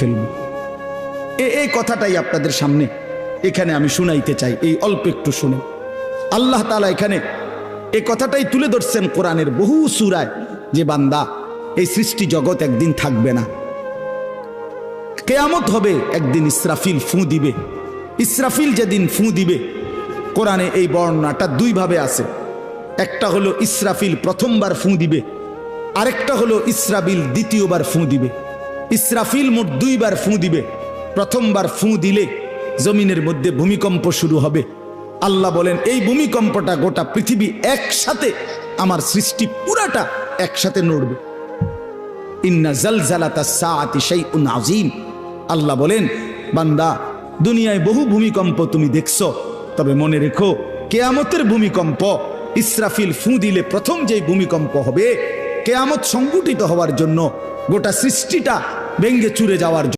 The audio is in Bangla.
ফেলব। এই কথাটাই আপনাদের সামনে এখানে আমি শুনাইতে চাই। এই অল্প একটু শুনে আল্লাহ তাআলা এখানে এই কথাটাই তুলে ধরছেন কোরআনের বহু সূরায়, যে বান্দা এই সৃষ্টি জগৎ একদিন থাকবে না, কিয়ামত হবে, একদিন ইসরাফিল ফু দিবে। ইসরাফিল যেদিন ফু দিবে, কোরআনে এই বর্ণনাটা দুই ভাবে আছে। একটা হলো ইসরাফিল প্রথমবার ফু দিবে, আরেকটা হলো ইসরাফিল দ্বিতীয়বার ফু দিবে। ইসরাফিল মোট দুইবার ফু দিবে। প্রথমবার ফু দিলে জমিনের মধ্যে ভূমিকম্প শুরু হবে। আল্লাহ বলেন এই ভূমিকম্পটা গোটা পৃথিবী একসাথে, আমার সৃষ্টি পুরাটা একসাথে নড়বে। ইন্না জালজালাতাস সাআতি শাইউন আযীম। আল্লাহ বলেন বান্দা, দুনিয়ায় বহু ভূমিকম্প তুমি দেখছো, তবে মনে রেখো কিয়ামতের ভূমিকম্প, ইসরাফিল ফু দিলে প্রথম যে ভূমিকম্প হবে, কিয়ামত সংঘটিত হওয়ার জন্য, গোটা সৃষ্টিটা ভেঙ্গে চুরে যাওয়ার জন্য।